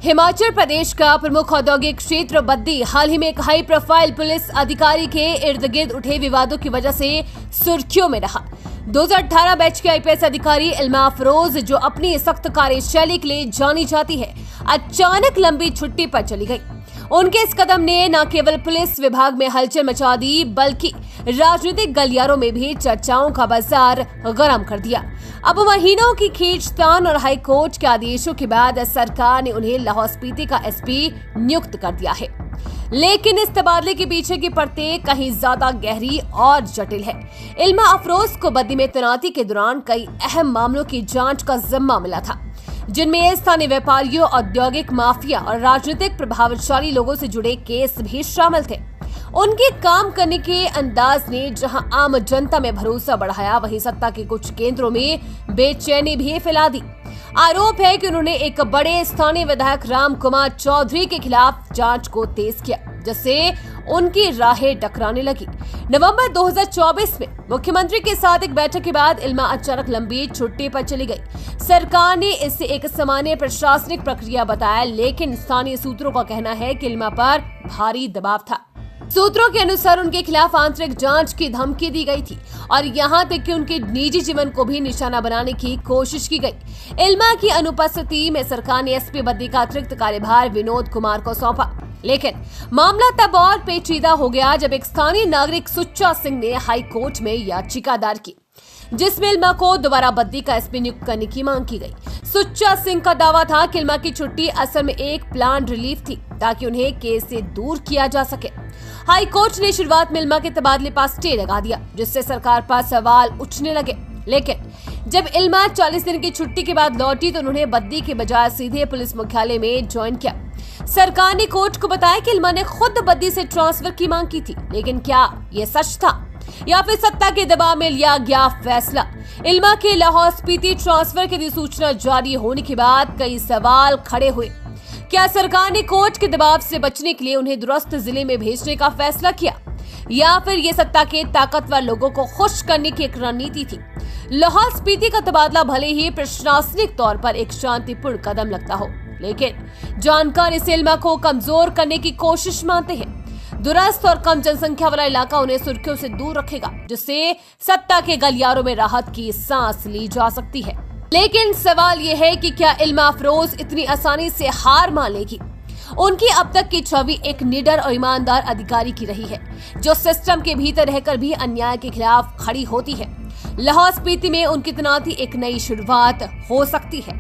हिमाचल प्रदेश का प्रमुख औद्योगिक क्षेत्र बद्दी हाल ही में एक हाई प्रोफाइल पुलिस अधिकारी के इर्द गिर्द उठे विवादों की वजह से सुर्खियों में रहा। 2018 बैच के आईपीएस अधिकारी इल्मा अफरोज, जो अपनी सख्त कार्यशैली के लिए जानी जाती है, अचानक लंबी छुट्टी पर चली गई। उनके इस कदम ने न केवल पुलिस विभाग में हलचल मचा दी, बल्कि राजनीतिक गलियारों में भी चर्चाओं का बाजार गर्म कर दिया। अब महीनों की खींचतान और हाईकोर्ट के आदेशों के बाद सरकार ने उन्हें लाहौल स्पीति का एसपी नियुक्त कर दिया है। लेकिन इस तबादले के पीछे की परतें कहीं ज्यादा गहरी और जटिल है। इल्मा अफरोज को बद्दी में तैनाती के दौरान कई अहम मामलों की जांच का जिम्मा मिला था, जिनमें स्थानीय व्यापारियों, औद्योगिक माफिया और राजनीतिक प्रभावशाली लोगों से जुड़े केस भी शामिल थे। उनके काम करने के अंदाज ने जहां आम जनता में भरोसा बढ़ाया, वहीं सत्ता के कुछ केंद्रों में बेचैनी भी फैला दी। आरोप है कि उन्होंने एक बड़े स्थानीय विधायक राम कुमार चौधरी के खिलाफ जांच को तेज किया, जिससे उनकी राहें टकराने लगी। नवंबर 2024 में मुख्यमंत्री के साथ एक बैठक के बाद इल्मा अचानक लंबी छुट्टी पर चली गई। सरकार ने इसे एक सामान्य प्रशासनिक प्रक्रिया बताया, लेकिन स्थानीय सूत्रों का कहना है कि इल्मा पर भारी दबाव था। सूत्रों के अनुसार उनके खिलाफ आंतरिक जांच की धमकी दी गई थी और यहां तक कि उनके निजी जीवन को भी निशाना बनाने की कोशिश की गई। इल्मा की अनुपस्थिति में सरकार ने एसपी बद्दी का अतिरिक्त कार्यभार विनोद कुमार को सौंपा, लेकिन मामला तब और पेचीदा हो गया जब एक स्थानीय नागरिक सुच्चा सिंह ने हाई कोर्ट में याचिका दायर की, जिसमें इल्मा को दोबारा बद्दी का एसपी नियुक्त करने की मांग की गई। सुच्चा सिंह का दावा था कि इल्मा की छुट्टी असल में एक प्लान रिलीफ थी, ताकि उन्हें केस से दूर किया जा सके। हाई कोर्ट ने शुरुआत में इल्मा के तबादले पर स्टे लगा दिया, जिससे सरकार पर सवाल उठने लगे। लेकिन जब इल्मा 40 दिन की छुट्टी के बाद लौटी तो उन्होंने बद्दी के बजाय सीधे पुलिस मुख्यालय में ज्वाइन किया। सरकार ने कोर्ट को बताया कि इल्मा ने खुद बद्दी से ट्रांसफर की मांग की थी, लेकिन क्या ये सच था या फिर सत्ता के दबाव में लिया गया फैसला? इल्मा के लाहौल स्पीति ट्रांसफर की अधिसूचना जारी होने के बाद कई सवाल खड़े हुए। क्या सरकार ने कोर्ट के दबाव से बचने के लिए उन्हें दूरस्थ जिले में भेजने का फैसला किया, या फिर ये सत्ता के ताकतवर लोगों को खुश करने की एक रणनीति थी? लाहौल स्पीति का तबादला भले ही प्रशासनिक तौर पर एक शांतिपूर्ण कदम लगता हो, लेकिन जानकार इस इल्मा को कमजोर करने की कोशिश मानते हैं। दूरस्थ और कम जनसंख्या वाला इलाका उन्हें सुर्खियों से दूर रखेगा, जिससे सत्ता के गलियारों में राहत की सांस ली जा सकती है। लेकिन सवाल यह है कि क्या इल्मा अफरोज इतनी आसानी से हार मान लेगी? उनकी अब तक की छवि एक निडर और ईमानदार अधिकारी की रही है, जो सिस्टम के भीतर रहकर भी अन्याय के खिलाफ खड़ी होती है। लाहौल स्पीति में उनकी तैनाती एक नई शुरुआत हो सकती है।